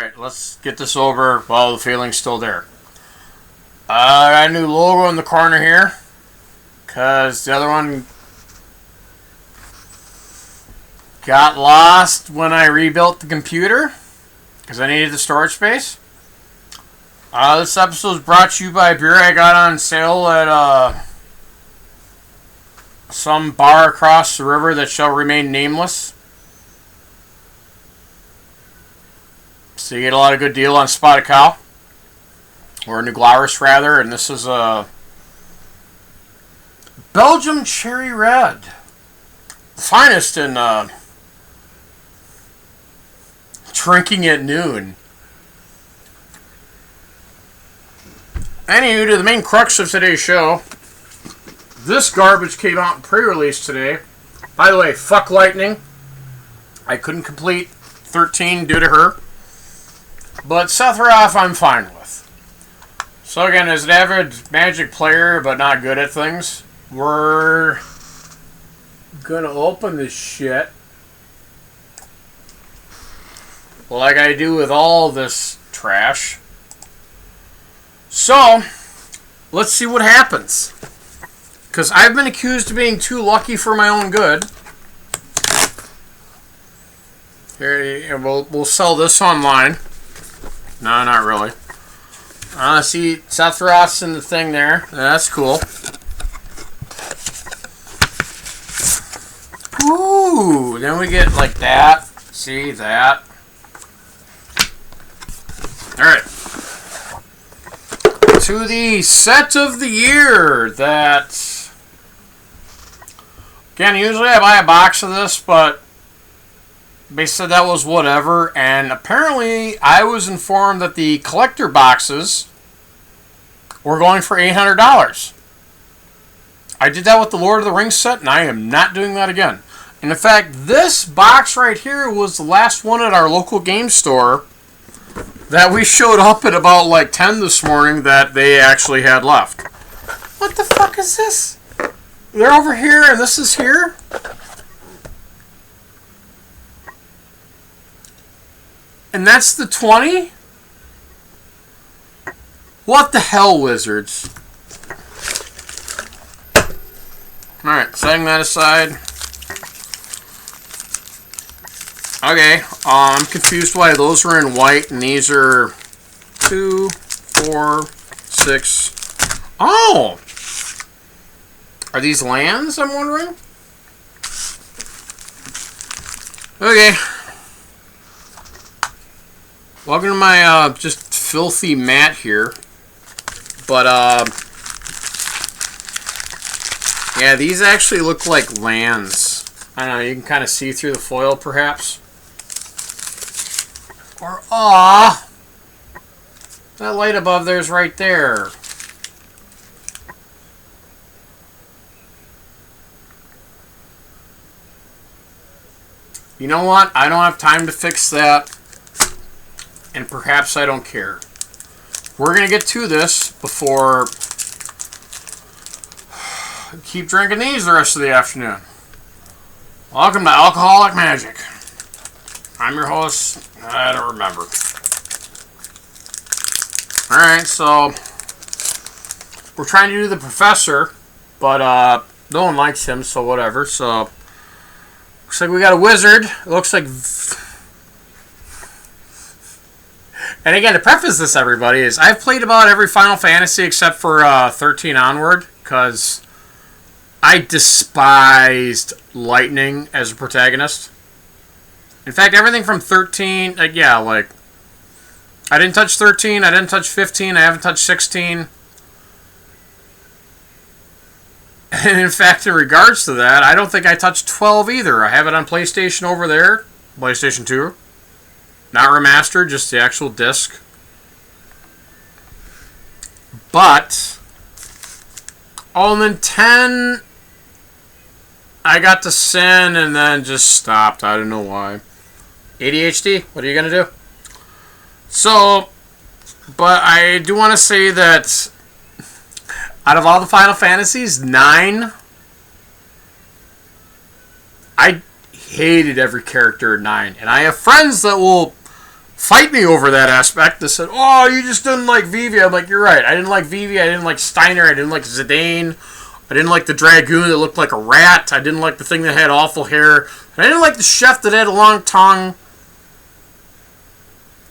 Alright, let's get this over while the feeling's still there. I got a new logo in the corner here, because the other one got lost when I rebuilt the computer, because I needed the storage space. This episode is brought to you by a beer I got on sale at some bar across the river that shall remain nameless. So you get a lot of good deal on Spotted Cow, or New Glarus rather, and this is a Belgium Cherry Red, the finest in drinking at noon. Anywho, to the main crux of today's show, this garbage came out in pre-release today. By the way, fuck Lightning. I couldn't complete 13 due to her. But Sephiroth I'm fine with. So again, as an avid Magic player, but not good at things, we're gonna open this shit. Like I do with all this trash. So, let's see what happens. Because I've been accused of being too lucky for my own good. Here, we'll sell this online. No, not really. See, Sephiroth's in the thing there. That's cool. Ooh, then we get like that. See, that. Alright. To the set of the year that... Again, usually I buy a box of this, but they said that was whatever, and apparently I was informed that the collector boxes were going for $800. I did that with the Lord of the Rings set, and I am not doing that again. And in fact, this box right here was the last one at our local game store that we showed up at about like 10 this morning that they actually had left. What the fuck is this? They're over here and this is here? And that's the 20? What the hell, Wizards? Alright, setting that aside. Okay, I'm confused why those are in white and these are 2, 4, 6. Oh! Are these lands, I'm wondering? Okay. Welcome to my just filthy mat here. But yeah, these actually look like lands. I don't know, you can kind of see through the foil perhaps. Or that light above there's right there. You know what? I don't have time to fix that. And perhaps I don't care. We're going to get to this before I keep drinking these the rest of the afternoon. Welcome to Alcoholic Magic. I'm your host. I don't remember. Alright, so we're trying to do the Professor, but no one likes him, so whatever. So looks like we got a wizard. It looks like... And again, to preface this, everybody, is I've played about every Final Fantasy except for 13 onward, because I despised Lightning as a protagonist. In fact, everything from 13, yeah, like, I didn't touch 13, I didn't touch 15, I haven't touched 16. And in fact, in regards to that, I don't think I touched 12 either. I have it on PlayStation over there, PlayStation 2. Not remastered, just the actual disc. But, oh, and then 10, I got to Sin and then just stopped. I don't know why. ADHD? What are you going to do? So, but I do want to say that out of all the Final Fantasies, 9, I hated every character in 9. And I have friends that will fight me over that aspect. They said, "Oh, you just didn't like Vivi." I'm like, "You're right. I didn't like Vivi. I didn't like Steiner. I didn't like Zidane. I didn't like the Dragoon that looked like a rat. I didn't like the thing that had awful hair. I didn't like the chef that had a long tongue.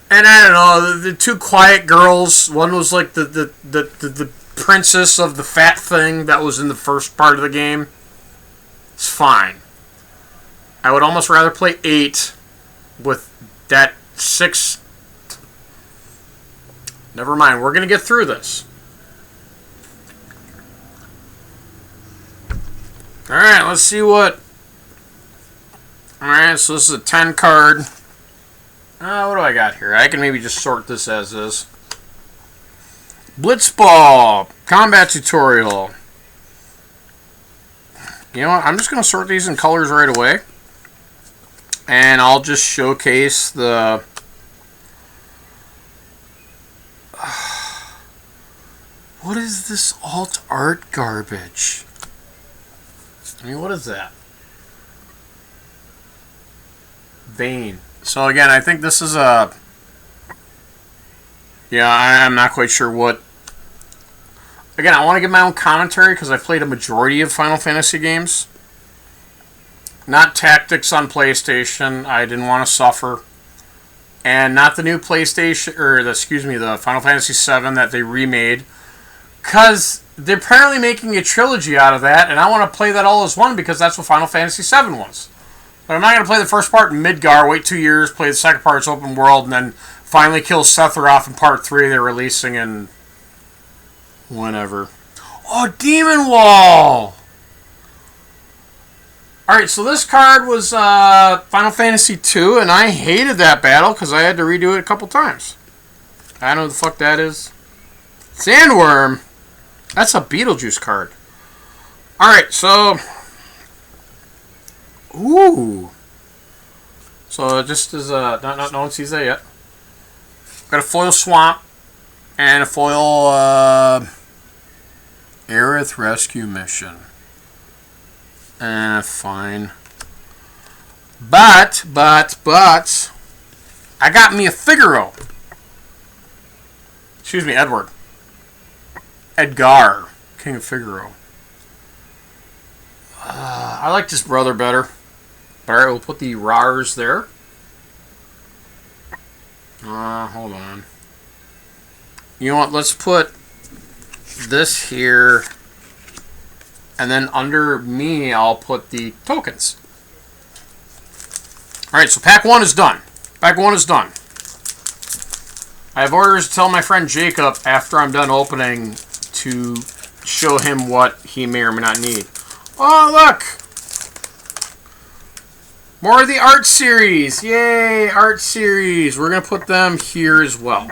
And I don't know, the two quiet girls. One was like the princess of the fat thing that was in the first part of the game. It's fine. I would almost rather play 8 with that 6. Never mind, we're going to get through this. Alright, let's see what... Alright, so this is a 10 card. What do I got here? I can maybe just sort this as is. Blitzball. Combat tutorial. You know what? I'm just going to sort these in colors right away. And I'll just showcase the... What is this alt art garbage? I mean, what is that? Vane. So again, I think this is a... Yeah, I'm not quite sure what... Again, I want to give my own commentary because I've played a majority of Final Fantasy games. Not Tactics on PlayStation. I didn't want to suffer. And not the new PlayStation... the Final Fantasy VII that they remade. Because they're apparently making a trilogy out of that, and I want to play that all as one because that's what Final Fantasy VII was. But I'm not going to play the first part in Midgar, wait 2 years, play the second part, it's open world, and then finally kill Sephiroth in part 3 they're releasing in... whenever. Oh, Demon Wall! Alright, so this card was Final Fantasy II, and I hated that battle because I had to redo it a couple times. I don't know what the fuck that is. Sandworm! That's a Beetlejuice card. Alright, so... Ooh! So just as no one sees that yet. Got a foil Swamp and a foil Aerith Rescue Mission. Fine. But I got me a Figaro. Excuse me, Edward. Edgar, King of Figaro. I like this brother better. But alright, we'll put the Rars there. Hold on. You know what? Let's put this here. And then under me, I'll put the tokens. Alright, so pack 1 is done. Pack 1 is done. I have orders to tell my friend Jacob after I'm done opening to show him what he may or may not need. Oh, look! More of the art series! Yay, art series! We're going to put them here as well.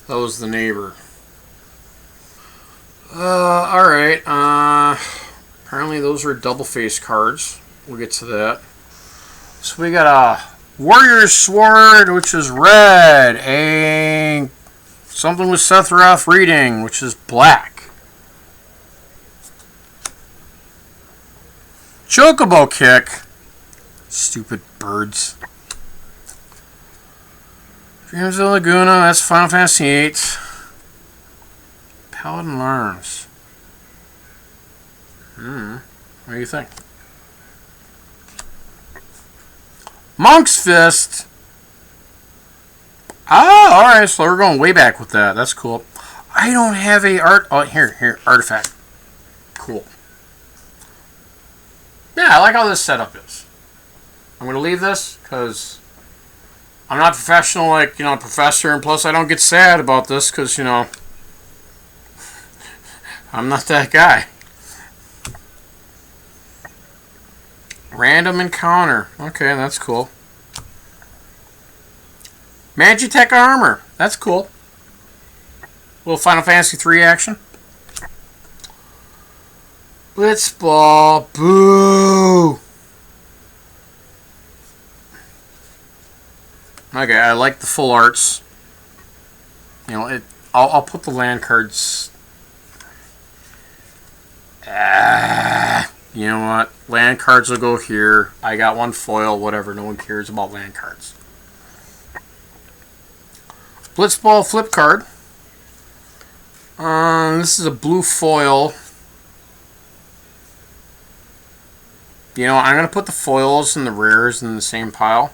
That was the neighbor. Alright. Apparently those are double face cards. We'll get to that. So we got a Warrior's Sword, which is red. A something with Sephiroth reading, which is black. Chocobo Kick. Stupid birds. Dreams of Laguna, that's Final Fantasy VIII. Paladin Learns. What do you think? Monk's Fist. Oh, alright, so we're going way back with that. That's cool. I don't have a art... Oh, here, artifact. Cool. Yeah, I like how this setup is. I'm going to leave this because I'm not professional like, a professor, and plus I don't get sad about this because, I'm not that guy. Random encounter. Okay, that's cool. Magitech armor. That's cool. Little Final Fantasy 3 action. Blitzball. Boo! Okay, I like the full arts. I'll put the land cards. You know what? Land cards will go here. I got one foil, whatever. No one cares about land cards. Blitzball flip card. This is a blue foil. You know, I'm going to put the foils and the rares in the same pile.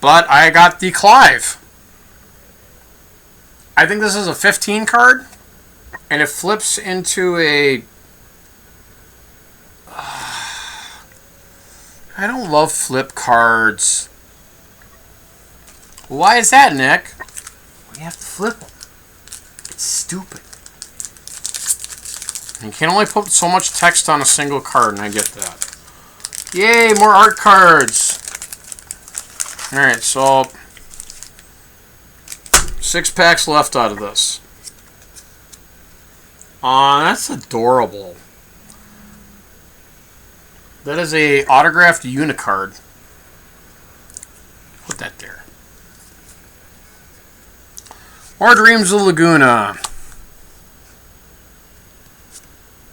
But I got the Clive. I think this is a 15 card. And it flips into a... I don't love flip cards. Why is that, Nick? You have to flip them. It's stupid. You can only put so much text on a single card, and I get that. Yay, more art cards! Alright, so 6 packs left out of this. That's adorable. That is a autographed Unicard. Put that there. More Dreams of Laguna.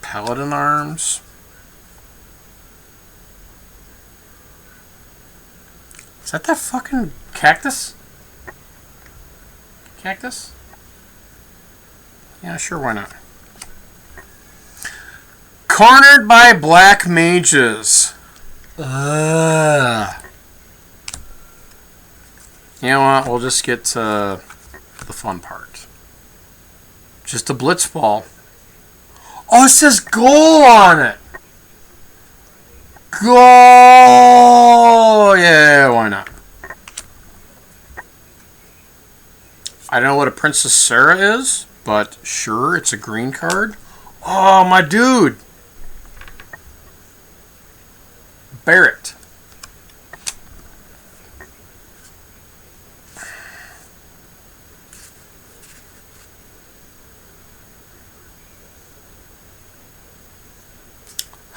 Paladin Arms. Is that fucking cactus? Cactus? Yeah, sure, why not? Cornered by Black Mages. Ugh. You know what? We'll just get to the fun part. Just a Blitzball. Oh, it says goal on it. Goal! Yeah, why not? I don't know what a Princess Sarah is, but sure, it's a green card. Oh, my dude. Barrett.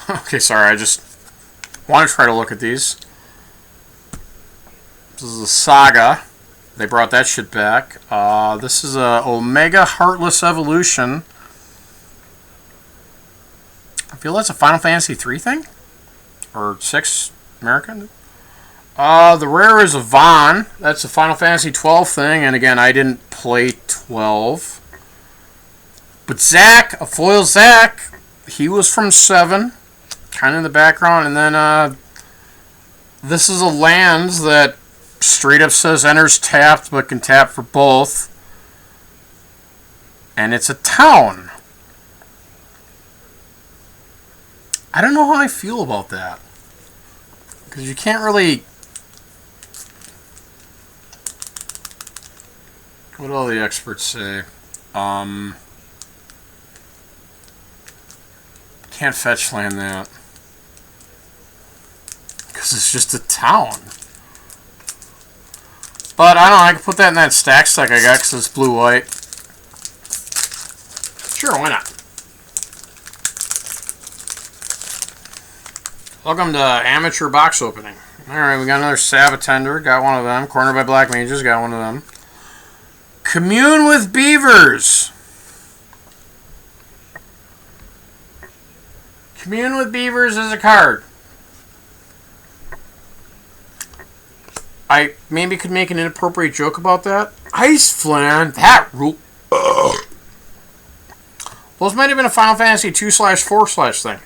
Okay, sorry, I just want to try to look at these. This is a Saga. They brought that shit back. This is a Omega Heartless Evolution. I feel that's a Final Fantasy 3 thing? Or 6 American? The rare is a Vaughn. That's a Final Fantasy 12 thing. And again, I didn't play 12. But Zack, a foil Zack, he was from 7. Kind of in the background. And then this is a land that straight up says enters tapped, but can tap for both. And it's a town. I don't know how I feel about that. Because you can't really... What do all the experts say? Can't fetch land that. Because it's just a town. But I don't know, I can put that in that stack I got because it's blue-white. Sure, why not? Welcome to Amateur Box Opening. Alright, we got another Sabatender, got one of them. Cornered by Black Mages, got one of them. Commune with Beavers. Commune with Beavers is a card. I maybe could make an inappropriate joke about that. Ice Flan, that rule. Those might have been a Final Fantasy 2/4/ thing.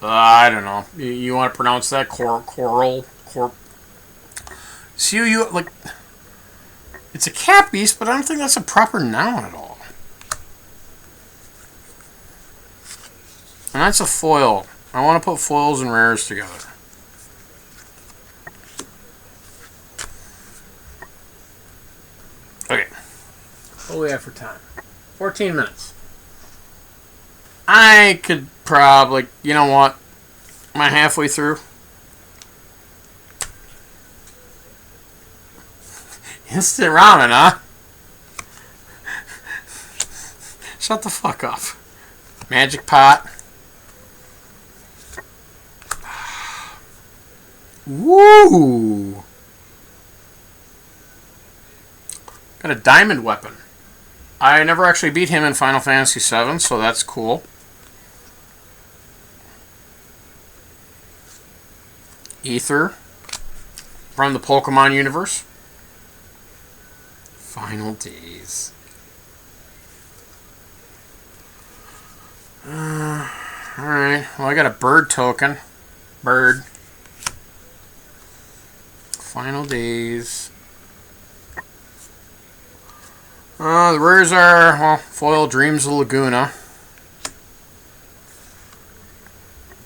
I don't know. You want to pronounce that? Coral? See, you like... It's a cat beast, but I don't think that's a proper noun at all. And that's a foil. I want to put foils and rares together. Okay. What do we have for time? 14 minutes. I could probably... You know what? Am I halfway through? Instant ramen, huh? Shut the fuck up. Magic pot. Woo! Got a diamond weapon. I never actually beat him in Final Fantasy VII, so that's cool. Ether from the Pokemon universe. Final Days. Alright, well I got a bird token. Bird. Final Days. The rares are, well, foil Dreams of Laguna.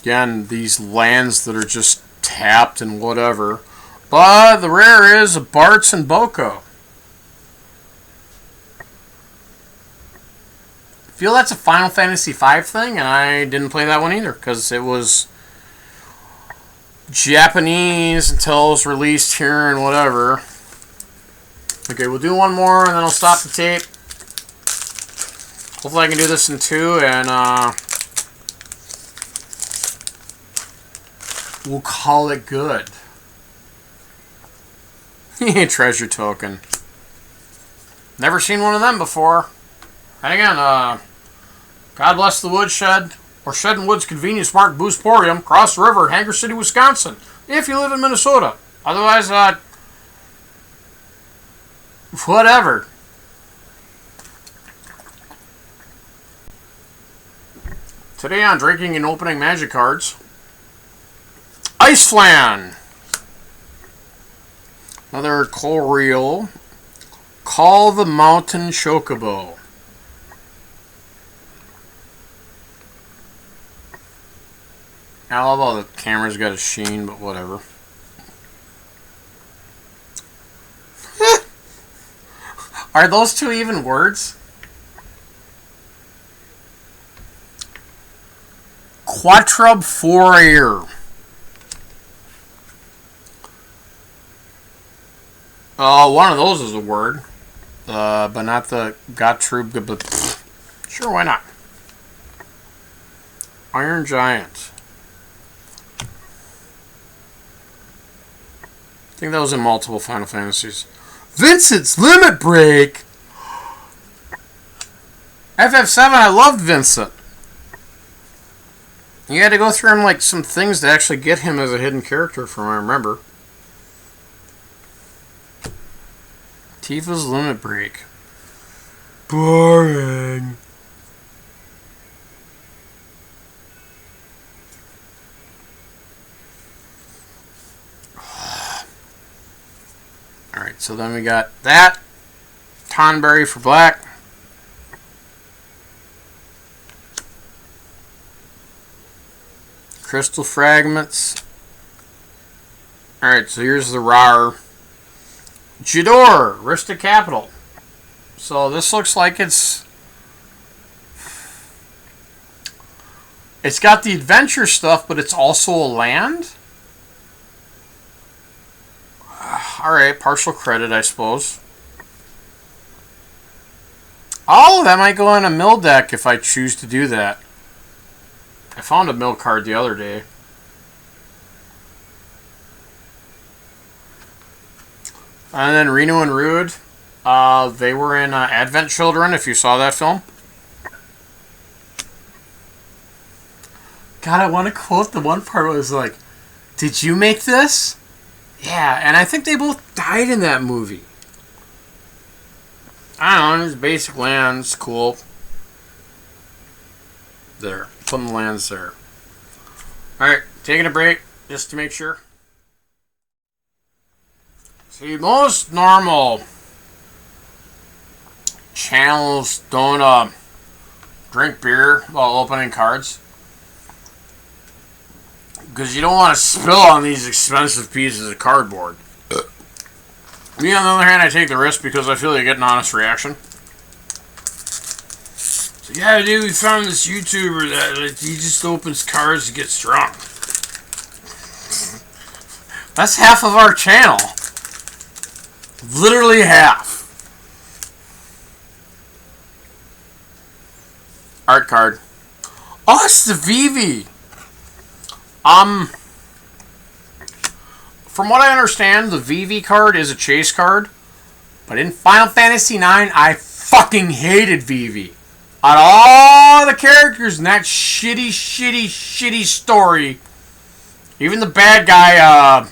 Again, these lands that are just tapped and whatever. But the rare is a Bartz and Boko. I feel that's a Final Fantasy V thing, and I didn't play that one either, because it was Japanese until it was released here and whatever. Okay, we'll do one more, and then I'll stop the tape. Hopefully I can do this in two, and we'll call it good. Treasure token. Never seen one of them before. And again, God bless the woodshed, or Shed and Woods Convenience Mart Boosporium, cross the river at Hanger City, Wisconsin, if you live in Minnesota. Otherwise, whatever. Today on Drinking and Opening Magic Cards, Ice Flan. Another Colreel. Call the Mountain Chocobo. I love how the camera's got a sheen, but whatever. Are those two even words? Quattrub Fourier. One of those is a word. But not the Gottrub. But sure, why not? Iron Giant. I think that was in multiple Final Fantasies. Vincent's Limit Break! FF7, I loved Vincent. You had to go through him like some things to actually get him as a hidden character from what I remember. Tifa's Limit Break. Boring. Alright, so then we got that. Tonberry for black. Crystal Fragments. Alright, so here's the RAR. Jador, Rista Capital. So this looks like it's got the adventure stuff, but it's also a land? Alright, partial credit, I suppose. Oh, that might go in a mill deck if I choose to do that. I found a mill card the other day. And then Reno and Rude. They were in Advent Children, if you saw that film. God, I want to quote the one part where it was like, "Did you make this?" Yeah, and I think they both died in that movie. I don't know, just basic lands, cool. There, putting the lands there. Alright, taking a break, just to make sure. See, most normal channels don't drink beer while opening cards. Because you don't want to spill on these expensive pieces of cardboard. Me, on the other hand, I take the risk because I feel you get an honest reaction. So, yeah, dude, we found this YouTuber that he just opens cards to get strong. That's half of our channel. Literally half. Art card. Oh, it's the Vivi. From what I understand, the Vivi card is a chase card. But in Final Fantasy IX, I fucking hated Vivi. Out of all the characters in that shitty story, Even the bad guy,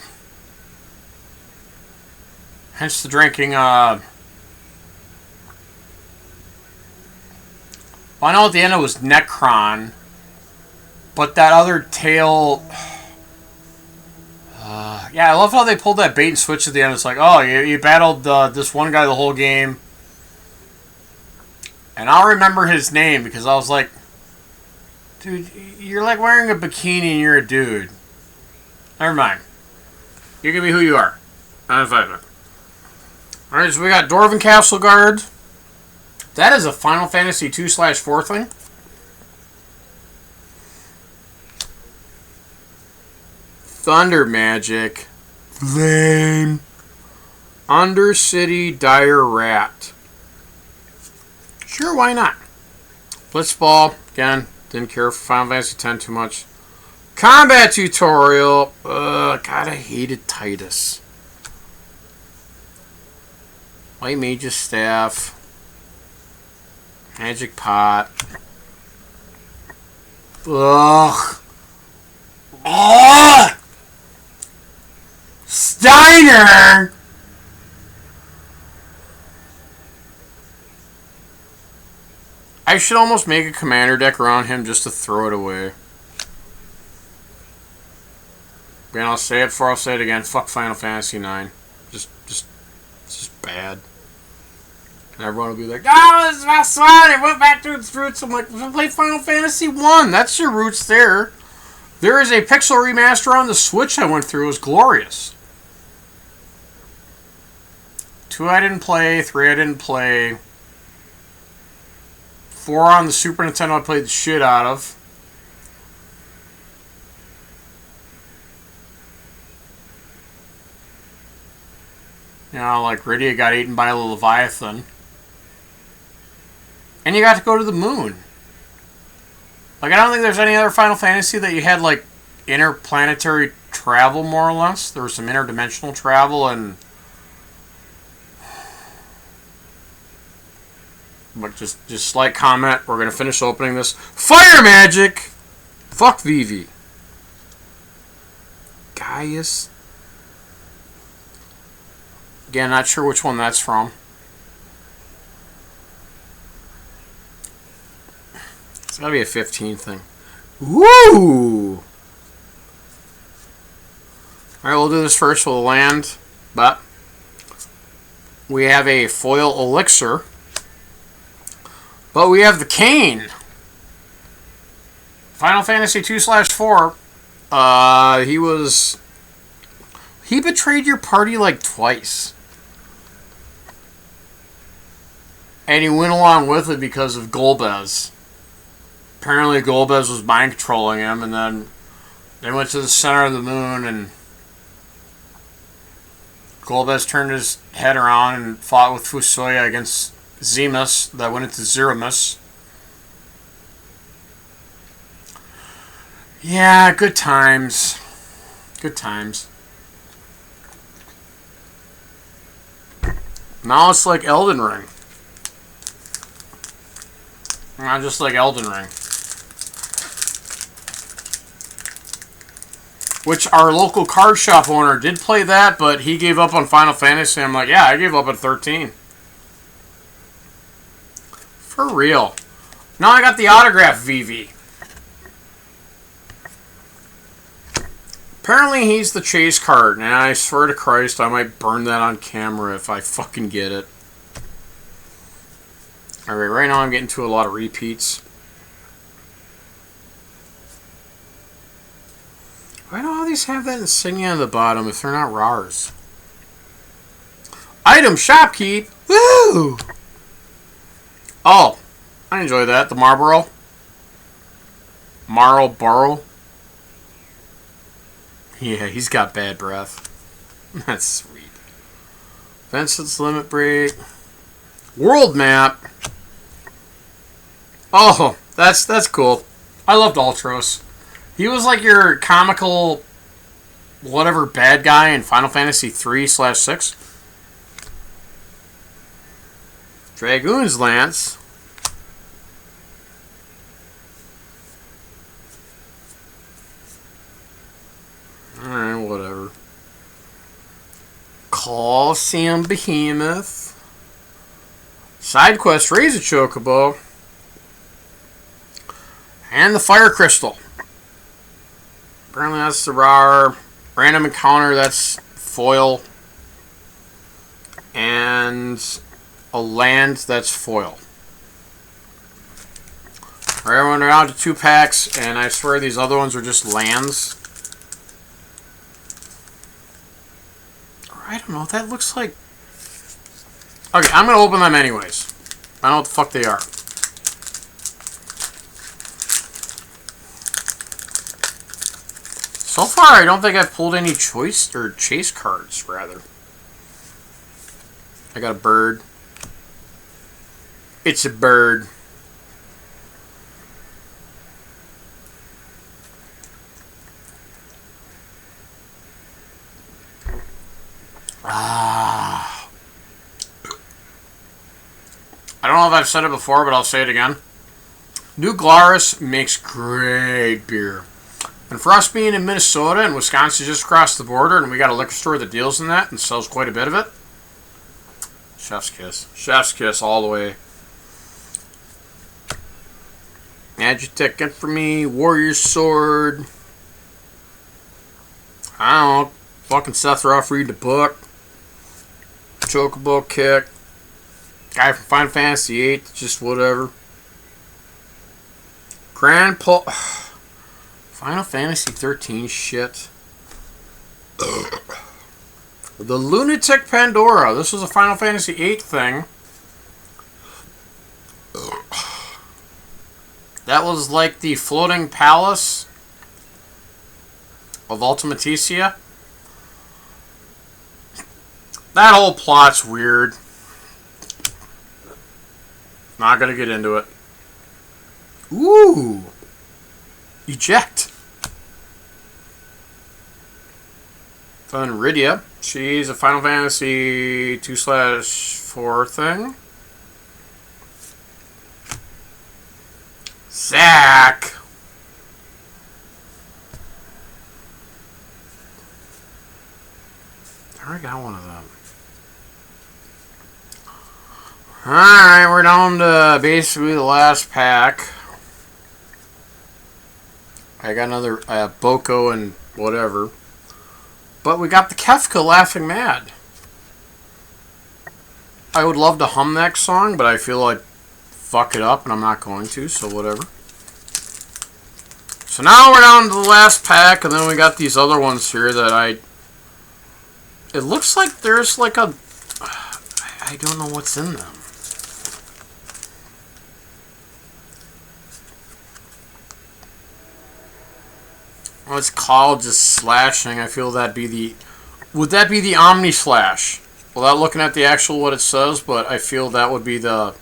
hence the drinking, well, I know at the end it was Necron, but that other tail... yeah, I love how they pulled that bait and switch at the end. It's like, oh, you battled this one guy the whole game. And I'll remember his name because I was like, dude, you're like wearing a bikini and you're a dude. Never mind. You can be who you are. Alright, so we got Dwarven Castle Guard. That is a Final Fantasy 2/4 thing. Thunder Magic. Flame. Undercity Dire Rat. Sure, why not? Blitzball. Again, didn't care for Final Fantasy X too much. Combat Tutorial. God, I hated Titus. White Mage's Staff. Magic Pot. Ugh. Ugh. Steiner! I should almost make a commander deck around him just to throw it away. Again, I'll say it before I'll say it again. Fuck Final Fantasy IX. It's just bad. And everyone will be like, oh, this is my son. It went back to its roots. I'm like, play Final Fantasy 1. That's your roots there. There is a pixel remaster on the Switch I went through. It was glorious. 2 I didn't play. 3 I didn't play. 4 on the Super Nintendo I played the shit out of. You know, like Rydia got eaten by a Leviathan. And you got to go to the moon. Like, I don't think there's any other Final Fantasy that you had, like, interplanetary travel, more or less. There was some interdimensional travel and... But just slight comment. We're going to finish opening this. Fire Magic! Fuck Vivi. Gaius. Again, not sure which one that's from. It's gotta be a 15 thing. Woo! Alright, we'll do this first with a land, but we have a foil elixir. But we have the Kain. Final Fantasy 2/4. He betrayed your party like twice. And he went along with it because of Golbez. Apparently Golbez was mind controlling him, and then they went to the center of the moon, and Golbez turned his head around and fought with Fusoya against Zemus that went into Zeramus. Yeah, good times. Good times. Now it's like Elden Ring. Not just like Elden Ring. Which our local card shop owner did play that, but he gave up on Final Fantasy. I'm like, yeah, I gave up at 13. For real. Now I got the autograph Vivi. Apparently he's the chase card, and I swear to Christ I might burn that on camera if I fucking get it. Alright, right now I'm getting to a lot of repeats. Why do all these have that insignia on the bottom if they're not RARs? Item shopkeep! Woo! Oh, I enjoy that. The Marlboro. Marlboro. Yeah, he's got bad breath. That's sweet. Vincent's Limit Break. World Map. Oh, that's cool. I loved Ultros. He was like your comical whatever bad guy in Final Fantasy 3/6. Dragoon's Lance. Colosseum Behemoth. Side quest, Raise a Chocobo. And the Fire Crystal. Apparently that's the rare. Random encounter, that's foil. And a land, that's foil. Alright, we're down to 2 packs, and I swear these other ones are just lands. I don't know, that looks like... Okay, I'm gonna open them anyways. I don't know what the fuck they are. So far, I don't think I've pulled any choice or chase cards, rather. I got a bird. It's a bird. Ah. I don't know if I've said it before, but I'll say it again. New Glarus makes great beer. And for us being in Minnesota and Wisconsin just across the border, and we got a liquor store that deals in that and sells quite a bit of it, chef's kiss. Chef's kiss all the way. Magitech, get for me. Warrior Sword. I don't know. Fucking Seth Ruff reading the book. Chocobo Kick. Guy from Final Fantasy VIII. Just whatever. Grand Pol... Final Fantasy 13 shit. The Lunatic Pandora. This was a Final Fantasy VIII thing. That was like the floating palace of Ultimatecia. That whole plot's weird. Not gonna get into it. Ooh. Eject. Then Rydia. She's a Final Fantasy 2/4 thing. Zack. I already got one of them. Alright, we're down to basically the last pack. I got another Boko and whatever. But we got the Kefka Laughing Mad. I would love to hum that song, but I feel like fuck it up and I'm not going to, so whatever. So now we're down to the last pack, and then we got these other ones here that it looks like there's like a... I don't know what's in them. Well, it's called just slashing. I feel that'd be the... Would that be the Omni Slash? Without looking at the actual what it says, but I feel that would be the...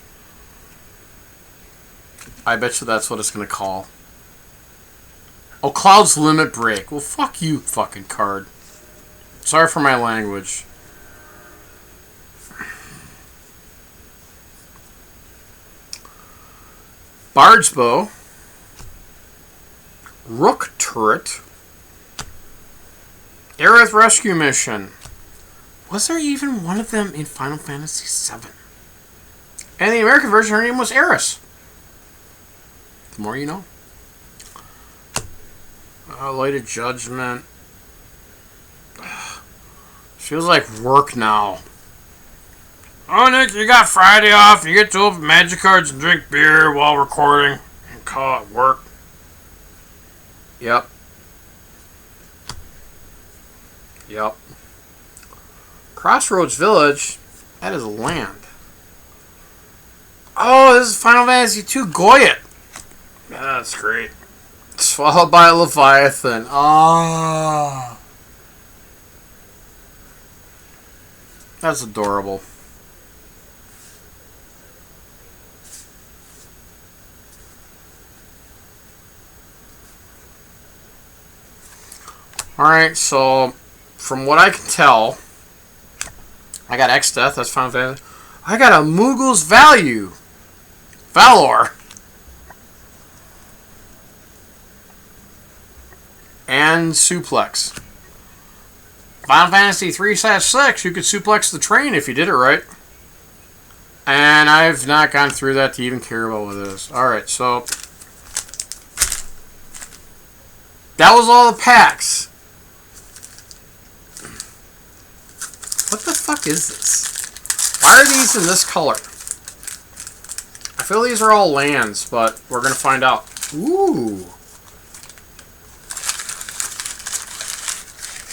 I bet you that's what it's going to call. Oh, Cloud's Limit Break. Well, fuck you, fucking card. Sorry for my language. Bard's Bow. Rook Turret. Aerith Rescue Mission. Was there even one of them in Final Fantasy VII? And the American version, her name was Eris. The more you know. Lighted Judgment. Feels like work now. Oh, Nick, you got Friday off. You get to open magic cards and drink beer while recording. And call it work. Yep. Yep. Crossroads Village. That is a land. Oh, this is Final Fantasy II Goyet. Yeah, that's great. Swallowed by a Leviathan. Ah. That's adorable. Alright, so from what I can tell, I got X-Death, that's Final Fantasy. I got a Moogle's Value. Valor. And Suplex. Final Fantasy 3/6, you could suplex the train if you did it right. And I've not gone through that to even care about what it is. Alright, so that was all the packs. What the fuck is this? Why are these in this color? I feel these are all lands, but we're going to find out. Ooh.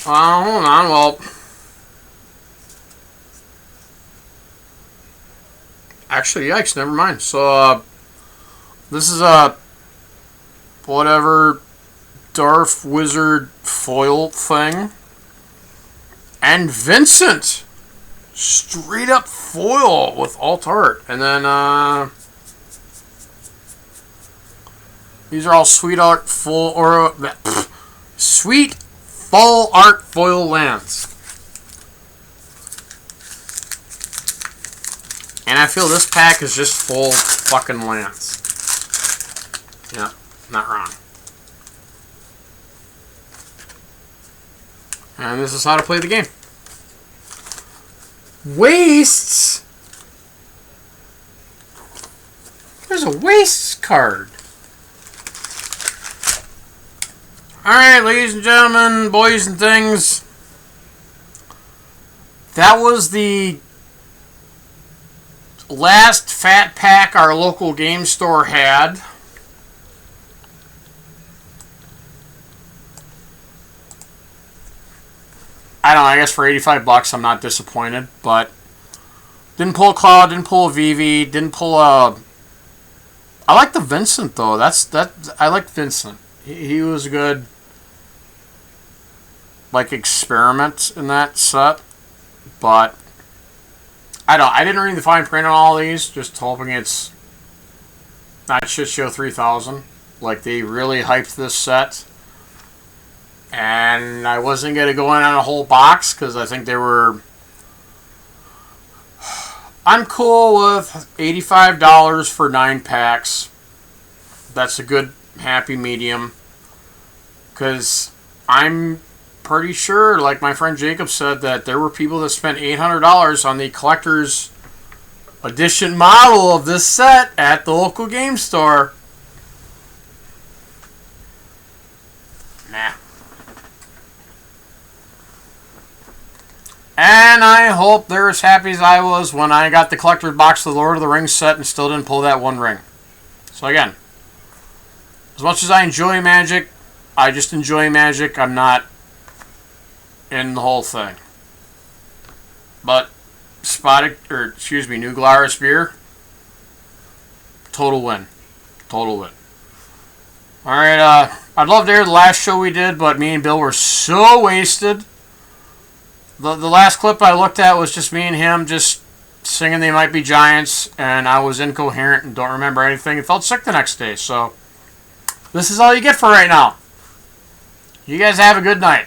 Hold on, well. Actually, yikes, never mind. So, this is a whatever Darth Wizard foil thing. And Vincent! Straight up foil with alt art. And then, these are all sweet art full, or, sweet full art foil lands. And I feel this pack is just full fucking lands. Yeah, not wrong. And this is how to play the game. Wastes? There's a wastes card. Alright, ladies and gentlemen, boys and things. That was the last fat pack our local game store had. I don't know, I guess for 85 bucks I'm not disappointed, but didn't pull a Cloud, didn't pull a Vivi, didn't pull a... I like the Vincent though. I like Vincent. He was a good like experiment in that set, but I didn't read the fine print on all these, just hoping it's not Shit Show 3000. Like, they really hyped this set. And I wasn't going to go in on a whole box, because I think they were... I'm cool with $85 for 9 packs. That's a good, happy medium. Because I'm pretty sure, like my friend Jacob said, that there were people that spent $800 on the collector's edition model of this set at the local game store. Nah. And I hope they're as happy as I was when I got the collector's box of the Lord of the Rings set and still didn't pull that one ring. So again, as much as I enjoy Magic, I just enjoy Magic. I'm not in the whole thing. But New Glarus Beer, total win. Total win. Alright, I'd love to hear the last show we did, but me and Bill were so wasted. The last clip I looked at was just me and him just singing They Might Be Giants, and I was incoherent and don't remember anything and felt sick the next day. So, this is all you get for right now. You guys have a good night.